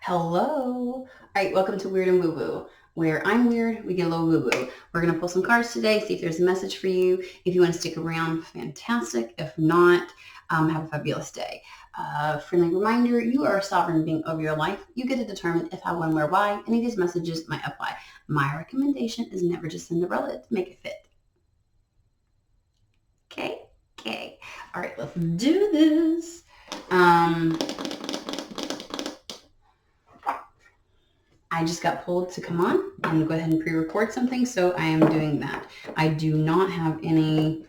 Hello. All right, welcome to Weird and Woo-Woo, where I'm weird, we get a little woo-woo. We're going to pull some cards today, see if there's a message for you. If you want to stick around, fantastic. If not, have a fabulous day. Friendly reminder, you are a sovereign being over your life. You get to determine if, how, when, where, why any of these messages might apply. My recommendation is never just Cinderella to make it fit. Okay. All right, let's do this. I just got pulled to come on and go ahead and pre-record something, so I am doing that. I do not have any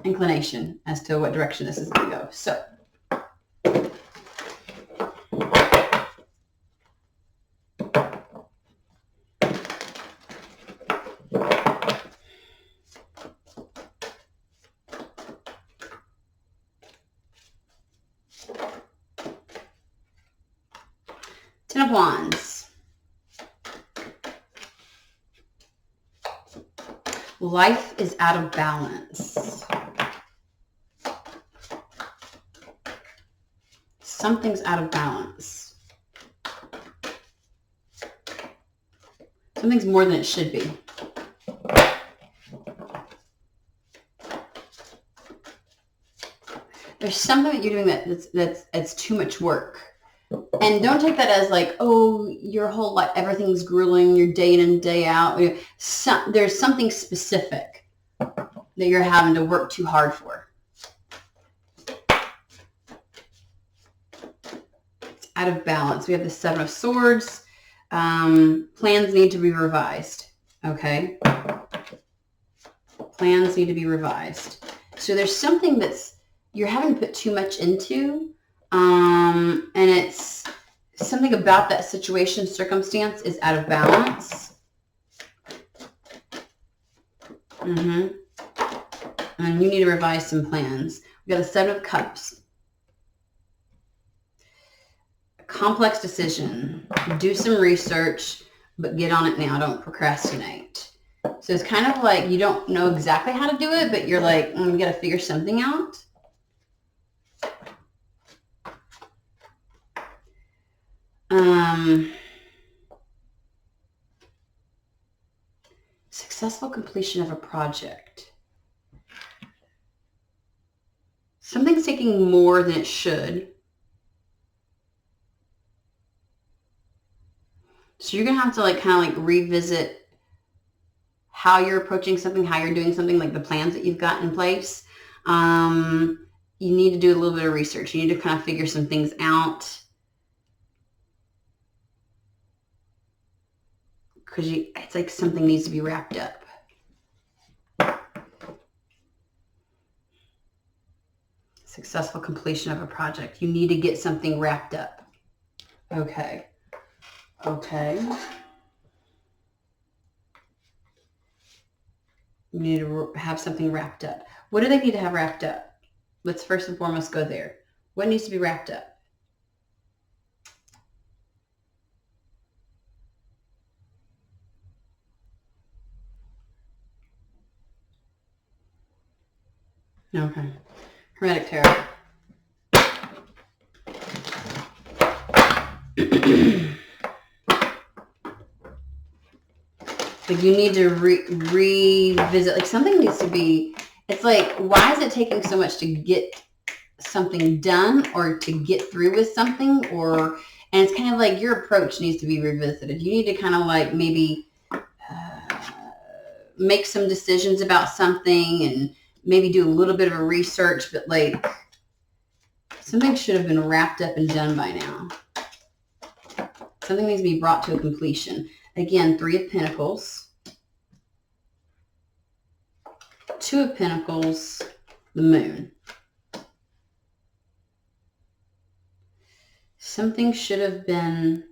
inclination as to what direction this is going to go. So, Ten of Wands. Life is out of balance. Something's out of balance. Something's more than it should be. There's something that you're doing that's too much work. And don't take that as like, oh, your whole life, everything's grueling, you're day in and day out. There's something specific that you're having to work too hard for. It's out of balance. We have the Seven of Swords. Plans need to be revised. Okay? Plans need to be revised. So there's something that's you're having to put too much into. And it's something about that situation, circumstance is out of balance. And you need to revise some plans. We got the Seven of Cups. A complex decision. Do some research, but get on it now. Don't procrastinate. So it's kind of like you don't know exactly how to do it, but you're like, you got to figure something out. Successful completion of a project. Something's taking more than it should. So you're going to have to kind of revisit how you're approaching something, how you're doing something, like the plans that you've got in place. You need to do a little bit of research. You need to kind of figure some things out. Because it's like something needs to be wrapped up. Successful completion of a project. You need to get something wrapped up. Okay. You need to have something wrapped up. What do they need to have wrapped up? Let's first and foremost go there. What needs to be wrapped up? Okay. Hermetic Tarot. Like you need to revisit, like something needs to be, it's like, why is it taking so much to get something done or to get through with something? And it's kind of like your approach needs to be revisited. You need to kind of like maybe make some decisions about something and maybe do a little bit of a research, but like something should have been wrapped up and done by now. Something needs to be brought to a completion. Again, Three of Pentacles, Two of Pentacles, the Moon. Something should have been,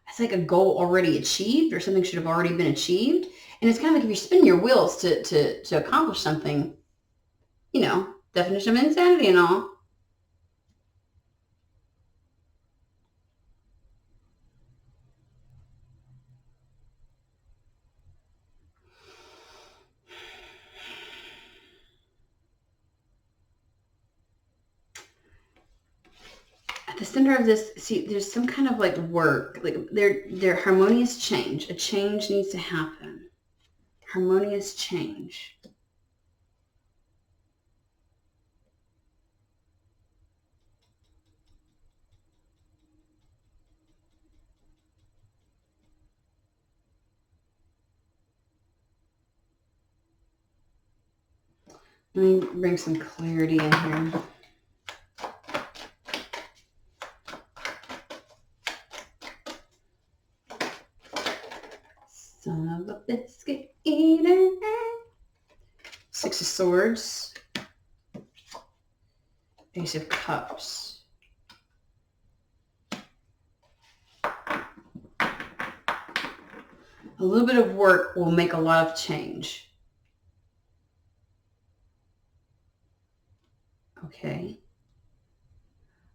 it's like a goal already achieved, or something should have already been achieved. And it's kind of like if you're spinning your wheels to accomplish something, definition of insanity and all. the center of this, see, there's some kind of like work, like they're harmonious change. A change needs to happen. Harmonious change. Let me bring some clarity in here. Son of a biscuit eater. Six of Swords. Ace of Cups. A little bit of work will make a lot of change. Okay.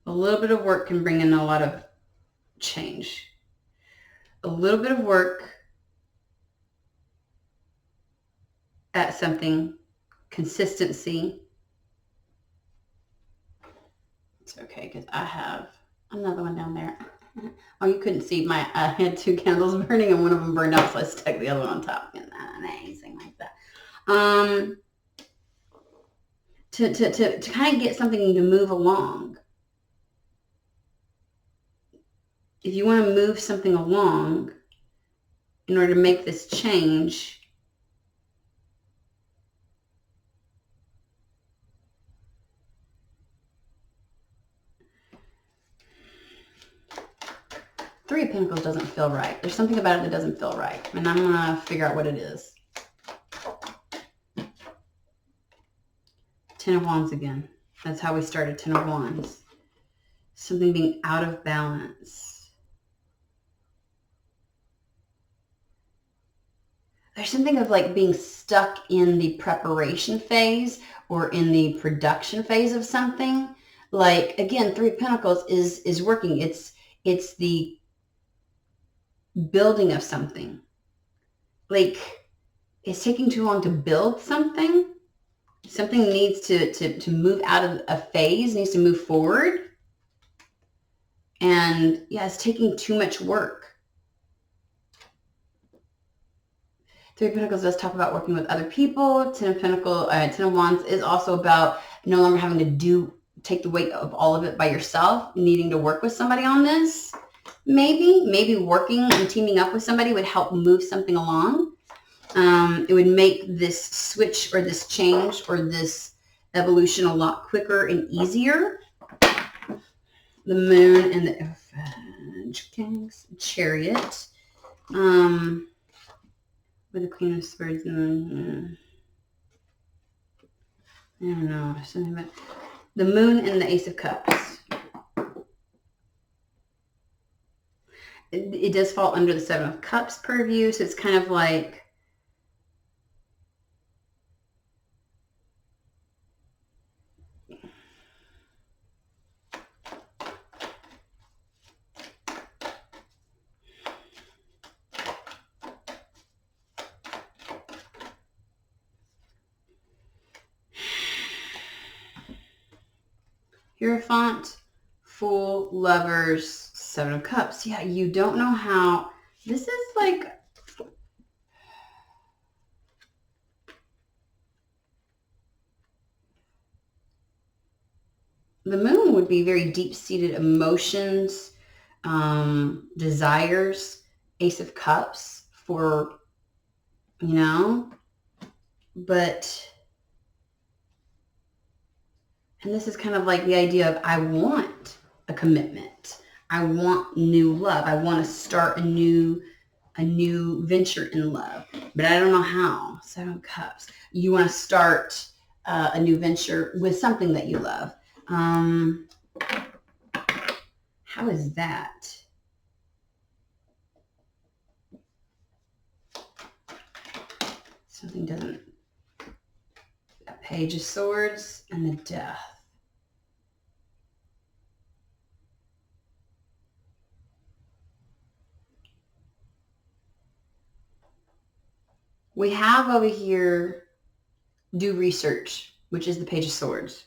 A little bit of work can bring in a lot of change. A little bit of work at something, consistency. It's okay because I have another one down there. Oh, you couldn't see I had two candles burning and one of them burned out, so I stuck the other one on top. Isn't that amazing like that? To kind of get something to move along. If you want to move something along in order to make this change, Three of Pentacles doesn't feel right. There's something about it that doesn't feel right, and I'm going to figure out what it is. Ten of Wands again. That's how we started, Ten of Wands. Something being out of balance. There's something of like being stuck in the preparation phase or in the production phase of something. Like, again, Three of Pentacles is working. It's the building of something. Like, it's taking too long to build something. Something needs to move out of a phase, needs to move forward. And yeah, it's taking too much work. Three of Pentacles does talk about working with other people. Ten of Wands is also about no longer having to take the weight of all of it by yourself, needing to work with somebody on this. Maybe working and teaming up with somebody would help move something along. It would make this switch or this change or this evolution a lot quicker and easier. The Moon and the Chariot. With the Queen of Swords and I don't know, something about the Moon and the Ace of Cups. It does fall under the Seven of Cups purview, so it's kind of like Hierophant, Fool, Lovers, Seven of Cups. Yeah, you don't know how. This is like the Moon would be very deep-seated emotions, desires. Ace of Cups for, but, and this is kind of like the idea of I want a commitment. I want new love. I want to start a new venture in love, but I don't know how. Seven of Cups. You want to start a new venture with something that you love. How is that? Something doesn't. A Page of Swords and the Death. We have over here do research, which is the Page of Swords.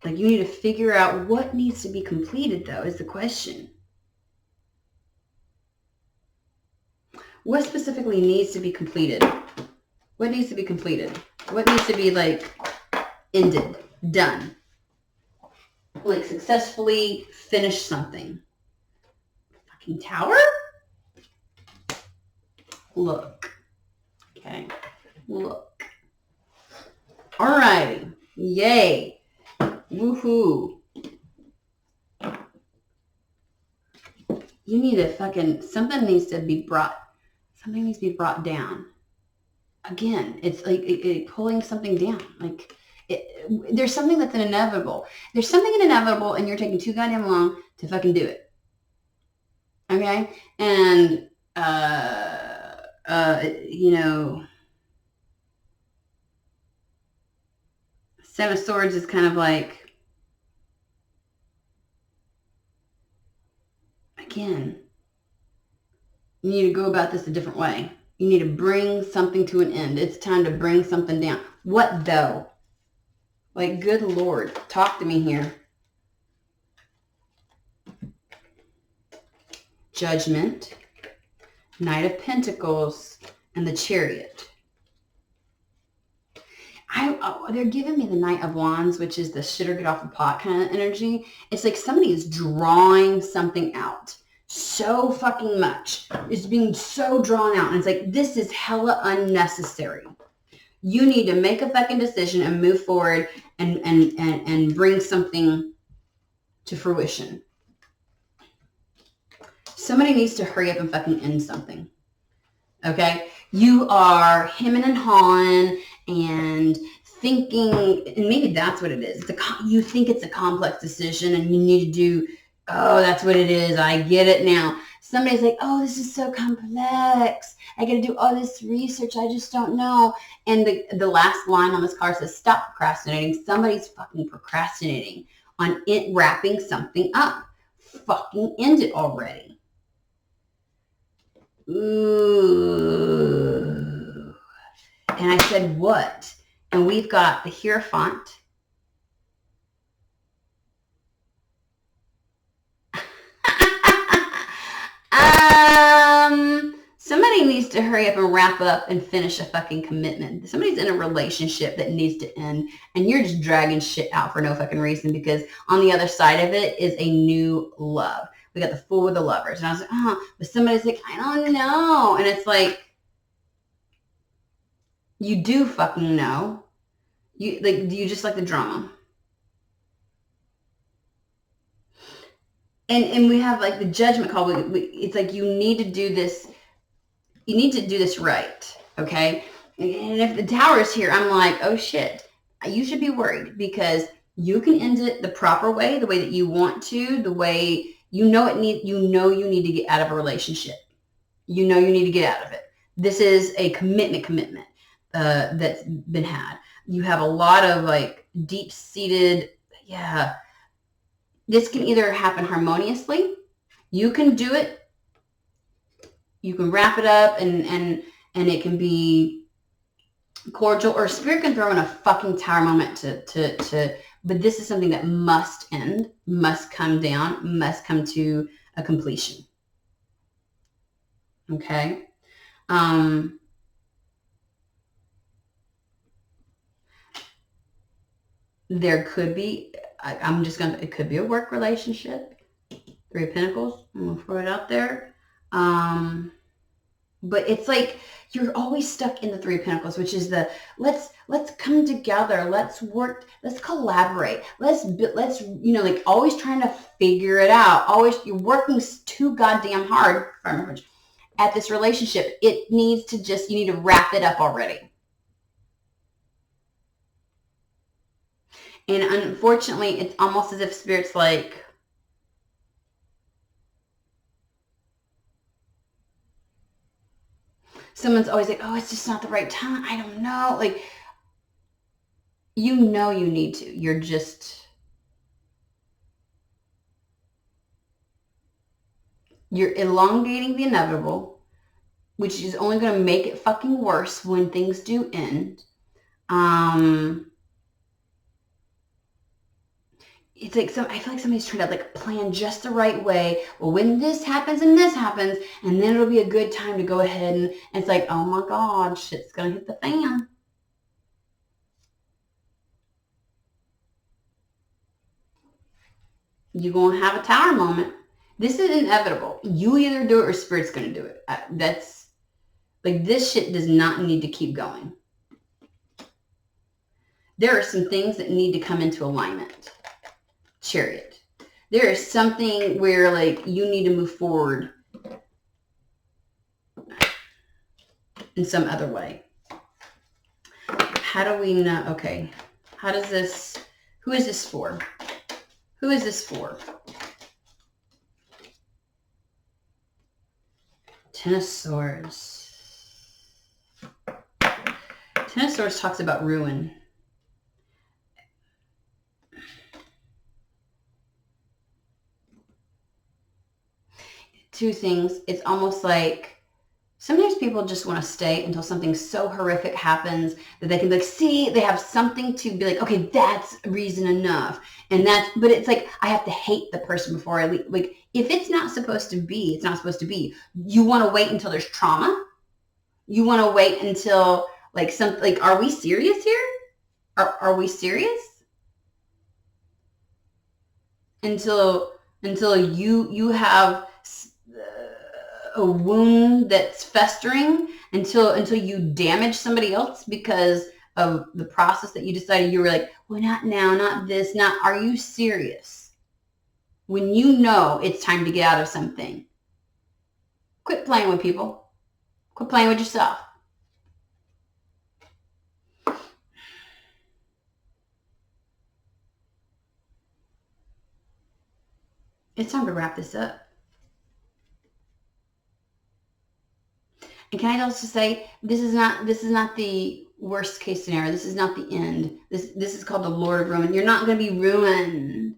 Like, you need to figure out what needs to be completed, though, is the question. What specifically needs to be completed? What needs to be completed? What needs to be, like, ended, done? Like, successfully finish something. Fucking tower? Look. Okay. Look. Alrighty. Yay. Woohoo. You need to fucking, something needs to be brought down. Again, it's like pulling something down. Like, there's something that's inevitable. There's something inevitable, and you're taking too goddamn long to fucking do it. Okay? And, you know, Seven of Swords is kind of like, again, you need to go about this a different way. You need to bring something to an end. It's time to bring something down. What though? Like, good Lord, talk to me here. Judgment, Knight of Pentacles, and the Chariot. They're giving me the Knight of Wands, which is the shit or get off the pot kind of energy. It's like somebody is drawing something out so fucking much. It's being so drawn out. And it's like, this is hella unnecessary. You need to make a fucking decision and move forward and bring something to fruition. Somebody needs to hurry up and fucking end something. Okay? You are hemming and hawing and thinking, and maybe that's what it is. You think it's a complex decision and you need to do, oh, that's what it is. I get it now. Somebody's like, oh, this is so complex. I got to do all this research. I just don't know. And the last line on this card says, stop procrastinating. Somebody's fucking procrastinating on it wrapping something up. Fucking end it already. Ooh. And I said, what? And we've got the Hierophant. Somebody needs to hurry up and wrap up and finish a fucking commitment. Somebody's in a relationship that needs to end, and you're just dragging shit out for no fucking reason, because on the other side of it is a new love. We got the Fool with the Lovers. And I was like, oh, but somebody's like, I don't know. And it's like, you do fucking know. Do you just like the drama? And we have like the Judgment call. It's like, you need to do this. You need to do this right. Okay. And if the Tower is here, I'm like, oh shit, you should be worried, because you can end it the proper way, the way that you want to, the way you know you need to get out of a relationship. You know you need to get out of it. This is a commitment that's been had. You have a lot of like deep-seated, this can either happen harmoniously. You can do it. You can wrap it up and it can be cordial, or Spirit can throw in a fucking Tower moment but this is something that must end, must come down, must come to a completion. Okay. There could be, it could be a work relationship. Three of Pentacles. I'm going to throw it out there. But it's like, you're always stuck in the Three of Pentacles, which is the, let's come together. Let's work. Let's collaborate. Let's, like always trying to figure it out. Always, you're working too goddamn hard at this relationship. It needs to you need to wrap it up already. And unfortunately, it's almost as if Spirit's like, someone's always like, oh, it's just not the right time. I don't know. Like, you need to. You're elongating the inevitable, which is only going to make it fucking worse when things do end. it's like I feel like somebody's trying to like plan just the right way. Well, when this happens and this happens, and then it'll be a good time to go ahead and it's like, oh my God, shit's gonna hit the fan. You're gonna have a tower moment. This is inevitable. You either do it or Spirit's gonna do it. That's like, this shit does not need to keep going. There are some things that need to come into alignment. Chariot. There is something where like you need to move forward in some other way. How do we know? Okay. How does this, who is this for? Who is this for? Ten of Swords. Ten of Swords talks about ruin. Two things. It's almost like sometimes people just want to stay until something so horrific happens that they can be like, see, they have something to be like, okay, that's reason enough. And that's, but it's like, I have to hate the person before I leave. Like, if it's not supposed to be, it's not supposed to be. You want to wait until there's trauma. You want to wait until like something, like, are we serious here? Are we serious? Until you have a wound that's festering, until you damage somebody else because of the process that you decided. You were like, well, not now, not this, not. Are you serious? When you know it's time to get out of something, quit playing with people. Quit playing with yourself. It's time to wrap this up. And can I also say, this is not the worst case scenario. This is not the end. This is called the Lord of Ruin. You're not going to be ruined.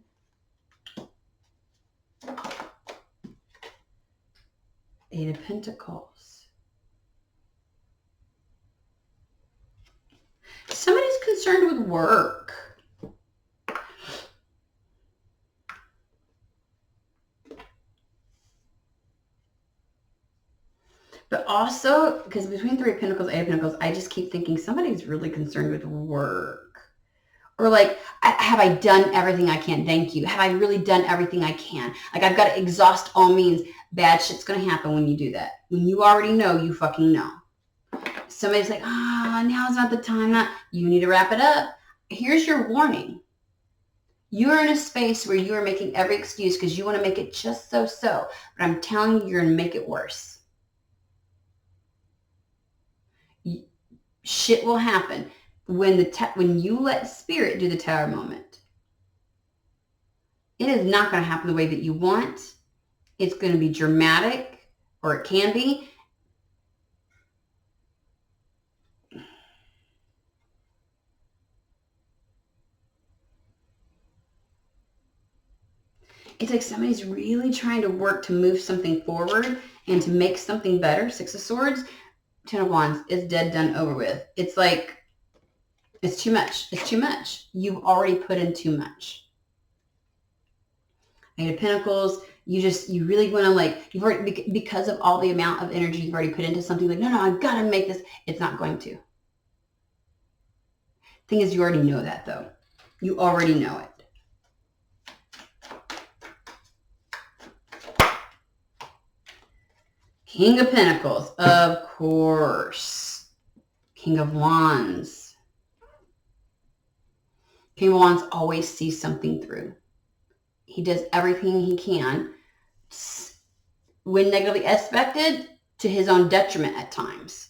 Eight of Pentacles. Somebody's concerned with work. But also, because between Three of Pentacles, Eight of Pentacles, I just keep thinking somebody's really concerned with work. Or like, have I done everything I can? Thank you. Have I really done everything I can? Like, I've got to exhaust all means. Bad shit's going to happen when you do that. When you already know, you fucking know. Somebody's like, now's not the time. You need to wrap it up. Here's your warning. You are in a space where you are making every excuse because you want to make it just so. But I'm telling you, you're going to make it worse. Shit will happen when you let Spirit do the tower moment. It is not going to happen the way that you want. It's going to be dramatic, or it can be. It's like somebody's really trying to work to move something forward and to make something better. Six of Swords. Ten of Wands is dead, done, over with. It's like, it's too much. It's too much. You've already put in too much. Eight of Pentacles, you really want to like, you've already, because of all the amount of energy you've already put into something, like, no, I've got to make this. It's not going to. Thing is, you already know that though. You already know it. King of Pentacles, of course. King of Wands. King of Wands always sees something through. He does everything he can, when negatively aspected, to his own detriment at times.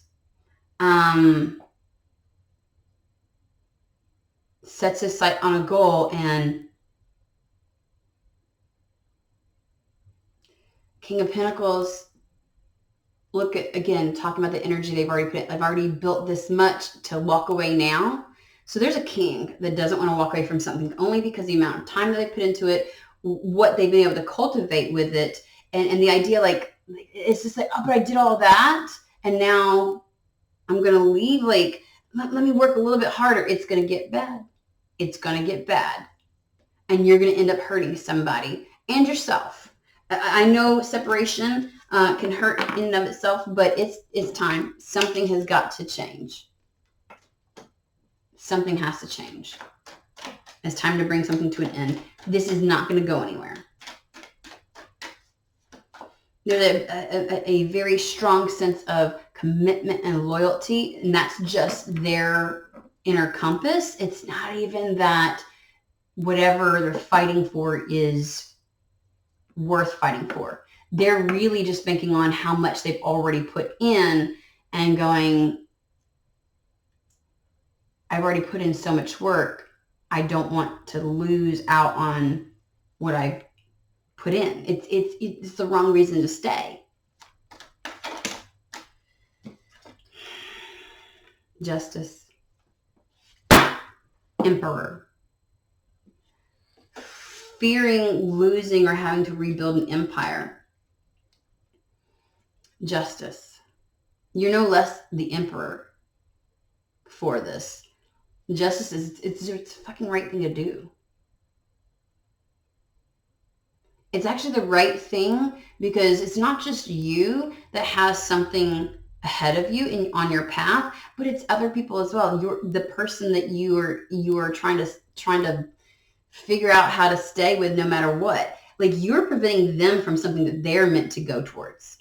Sets his sight on a goal, and King of Pentacles, look at, again, talking about the energy they've already put in. I've already built this much to walk away now. So there's a king that doesn't want to walk away from something only because the amount of time that they put into it, what they've been able to cultivate with it. And the idea, like, it's just like, oh, but I did all that and now I'm going to leave. Like, let me work a little bit harder. It's going to get bad. It's going to get bad. and you're going to end up hurting somebody and yourself. I know separation can hurt in and of itself, but it's time. Something has got to change. Something has to change. It's time to bring something to an end. This is not going to go anywhere. There's a very strong sense of commitment and loyalty, and that's just their inner compass. It's not even that whatever they're fighting for is worth fighting for. They're really just banking on how much they've already put in and going, I've already put in so much work. I don't want to lose out on what I put in. It's the wrong reason to stay. Justice. Emperor. Fearing losing or having to rebuild an empire. Justice. You're no less the emperor for this. Justice is it's the fucking right thing to do. It's actually the right thing because it's not just you that has something ahead of you on your path, but it's other people as well. You're the person that you are trying to figure out how to stay with no matter what. Like you're preventing them from something that they're meant to go towards.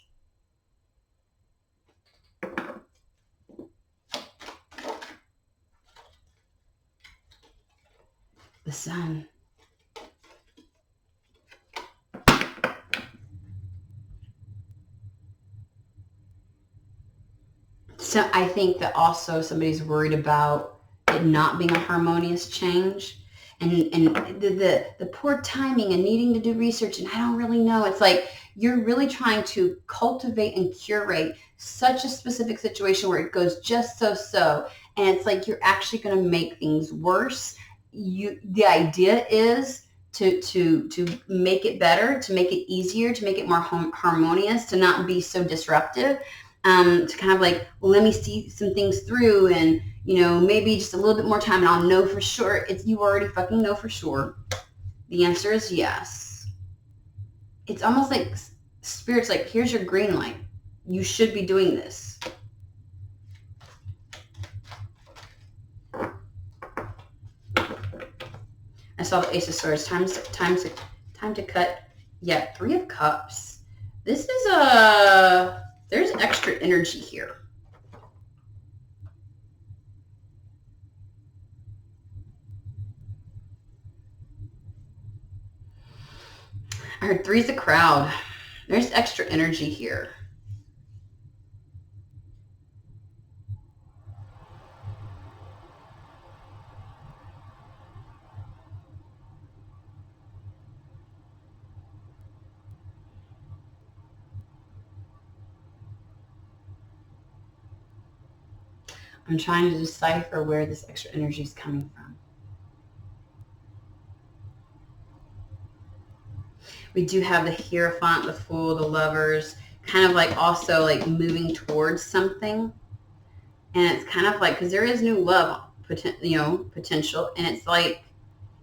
The sun. So I think that also somebody's worried about it not being a harmonious change. And the poor timing and needing to do research, and I don't really know. It's like you're really trying to cultivate and curate such a specific situation where it goes just so, and it's like you're actually going to make things worse. The idea is to make it better, to make it easier, to make it more harmonious, to not be so disruptive. To kind of like, well, let me see some things through and, maybe just a little bit more time and I'll know for sure. You already fucking know for sure. The answer is yes. It's almost like Spirit's like, here's your green light. You should be doing this. I saw the Ace of Swords. Time to cut. Yeah, 3 of Cups. This is there's extra energy here. I heard 3's the crowd. There's extra energy here. I'm trying to decipher where this extra energy is coming from. We do have the Hierophant, the Fool, the Lovers, kind of like also like moving towards something. And it's kind of like, because there is new love, potential. And it's like,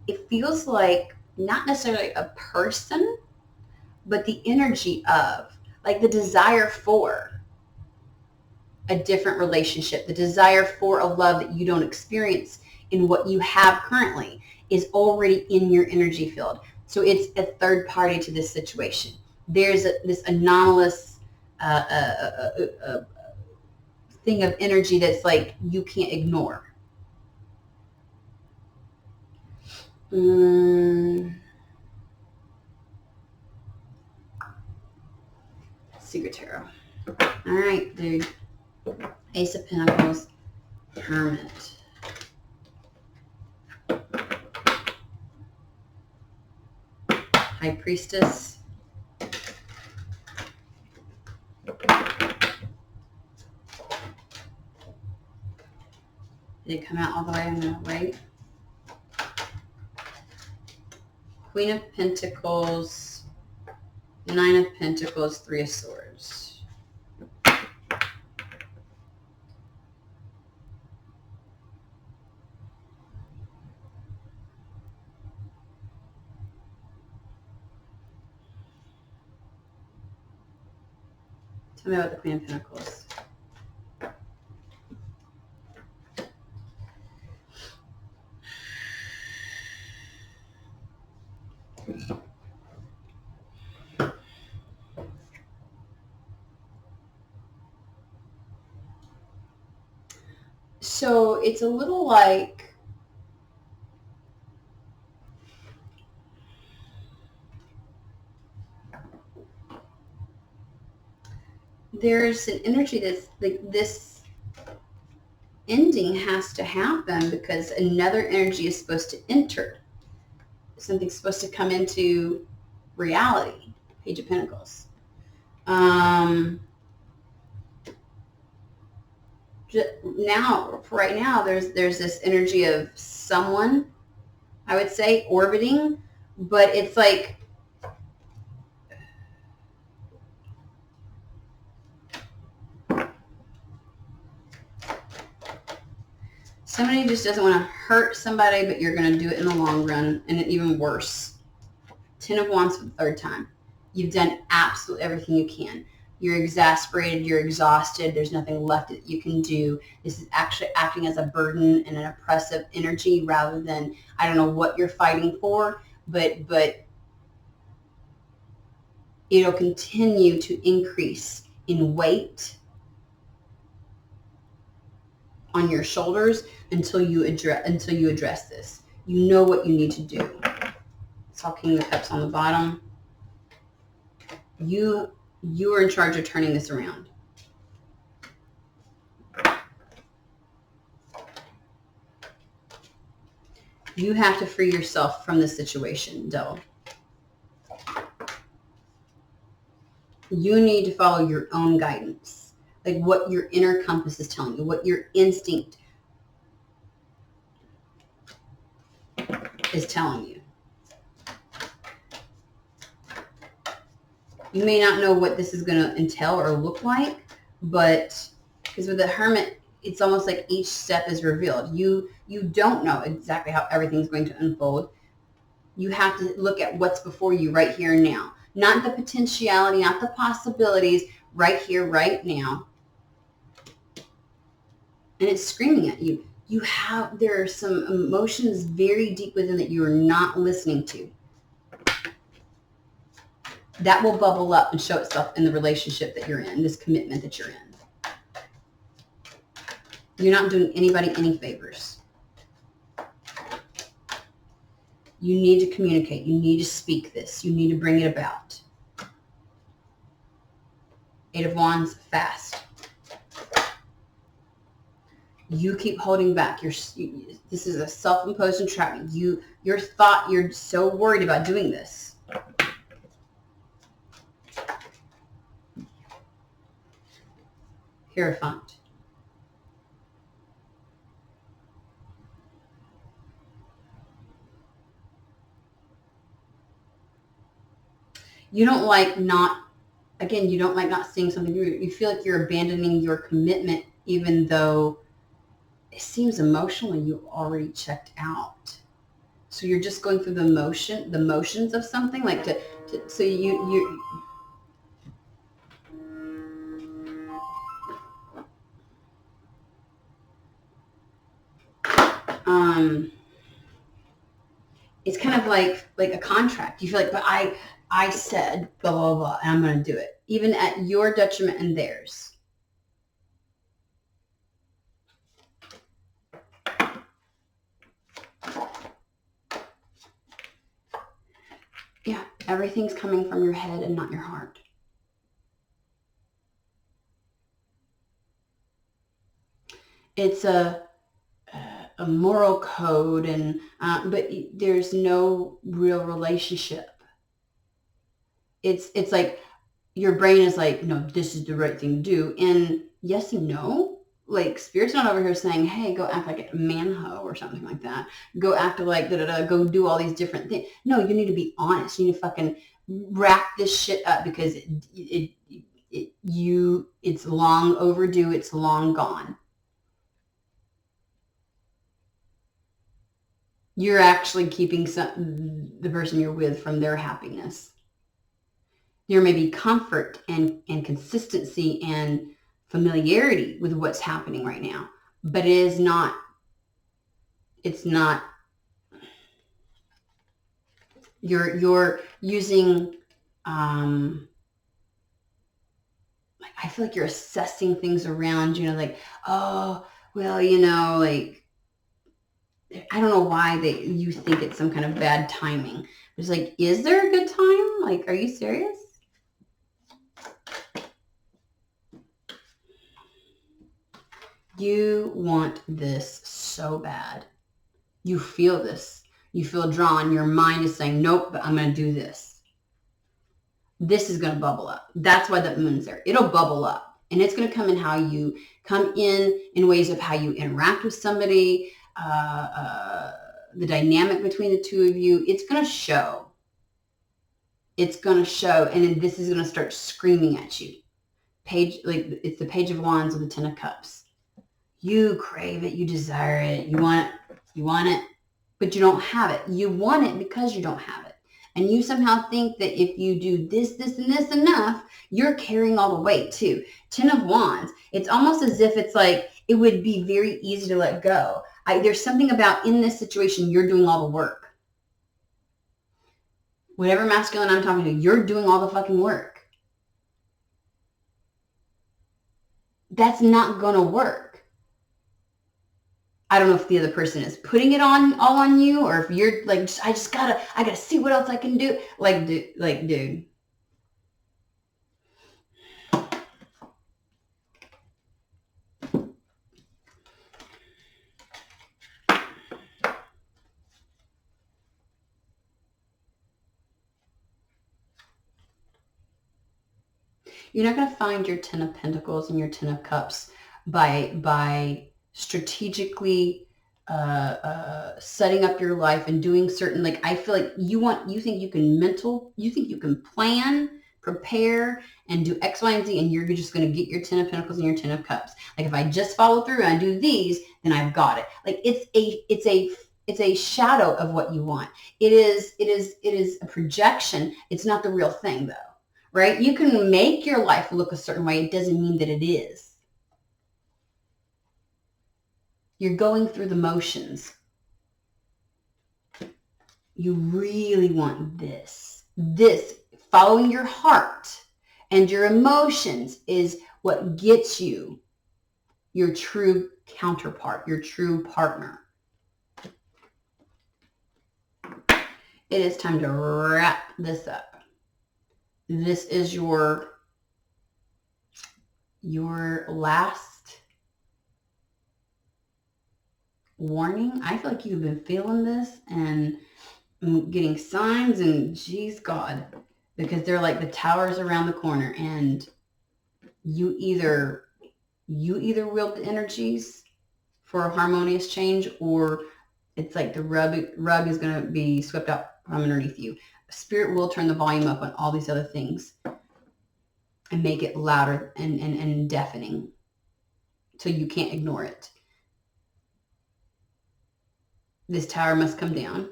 it feels like not necessarily a person, but the energy of, like the desire for a different relationship, the desire for a love that you don't experience in what you have currently is already in your energy field. So it's a third party to this situation. There's this anomalous thing of energy that's like you can't ignore. Secret Tarot. All right, dude. Ace of Pentacles, Hermit. High Priestess. Did it come out all the way? I'm going to wait. Queen of Pentacles, 9 of Pentacles, 3 of Swords. Tell me about the Queen of Pentacles. So it's a little like there's an energy that's like this ending has to happen because another energy is supposed to enter. Something's supposed to come into reality. Page of Pentacles. Now, right now, there's this energy of someone, I would say, orbiting, but it's like somebody just doesn't want to hurt somebody, but you're going to do it in the long run, and even worse. 10 of Wands for the third time. You've done absolutely everything you can. You're exasperated, you're exhausted, there's nothing left that you can do. This is actually acting as a burden and an oppressive energy rather than, I don't know what you're fighting for, but it'll continue to increase in weight on your shoulders until you address this. You know what you need to do. Saw King of Cups on the bottom. You are in charge of turning this around. You have to free yourself from this situation, Devil. You need to follow your own guidance, like what your inner compass is telling you, what your instinct is telling you. You may not know what this is going to entail or look like, but because with the Hermit, it's almost like each step is revealed. You don't know exactly how everything's going to unfold. You have to look at what's before you right here and now. Not the potentiality, not the possibilities, right here, right now. And it's screaming at you. There are some emotions very deep within that you are not listening to. That will bubble up and show itself in the relationship that you're in, this commitment that you're in. You're not doing anybody any favors. You need to communicate. You need to speak this. You need to bring it about. 8 of Wands, fast. You keep holding back. This is a self-imposed entrapment. You're so worried about doing this. Hierophant. You don't like not seeing something through. You feel like you're abandoning your commitment even though it seems emotionally you already checked out. So you're just going through the motions of something like so you it's kind of like a contract. You feel like, but I said blah, blah, blah, and I'm going to do it, even at your detriment and theirs. Yeah, everything's coming from your head and not your heart. It's a moral code, and but there's no real relationship. It's like your brain is like, no, this is the right thing to do, and yes and no. Like Spirit's not over here saying, hey, go act like a man-ho or something like that. Go act like go do all these different things. No, you need to be honest. You need to fucking wrap this shit up because it's long overdue. It's long gone. You're actually keeping the person you're with from their happiness. There may be comfort and consistency and familiarity with what's happening right now, but it's not, you're using, I feel like you're assessing things around, like, oh, well, like, I don't know why you think it's some kind of bad timing. It's like, is there a good time? Like, are you serious? You want this so bad. You feel this. You feel drawn. Your mind is saying, nope, but I'm going to do this. This is going to bubble up. That's why the moon's there. It'll bubble up. And it's going to come in how you come in ways of how you interact with somebody, the dynamic between the two of you. It's going to show. It's going to show. And then this is going to start screaming at you. It's the Page of Wands with the Ten of Cups. You crave it. You desire it. You want it, but you don't have it. You want it because you don't have it. And you somehow think that if you do this, this, and this enough, you're carrying all the weight too. Ten of Wands. It's almost as if it's like it would be very easy to let go. There's something about in this situation, you're doing all the work. Whatever masculine I'm talking to, you're doing all the fucking work. That's not going to work. I don't know if the other person is putting it all on you, or if you're like, I gotta see what else I can do. Dude. You're not going to find your Ten of Pentacles and your Ten of Cups by strategically setting up your life and doing certain, like, I feel like you think you can plan, prepare, and do X, Y, and Z, and you're just going to get your Ten of Pentacles and your Ten of Cups. Like, if I just follow through and I do these, then I've got it. Like, it's a shadow of what you want. It is a projection. It's not the real thing, though, right? You can make your life look a certain way. It doesn't mean that it is. You're going through the motions. You really want this. This, following your heart and your emotions, is what gets you your true counterpart, your true partner. It is time to wrap this up. This is your last warning. I feel like you've been feeling this and getting signs, and geez, God, because they're like the towers around the corner, and you either wield the energies for a harmonious change, or it's like the rug is going to be swept out from underneath you. Spirit will turn the volume up on all these other things and make it louder and deafening so you can't ignore it. This tower must come down.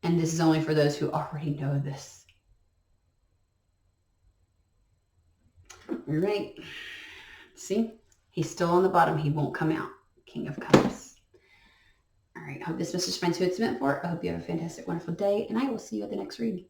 And this is only for those who already know this. All right. See? He's still on the bottom. He won't come out. King of Cups. All right. I hope this message finds who it's meant for. I hope you have a fantastic, wonderful day. And I will see you at the next read.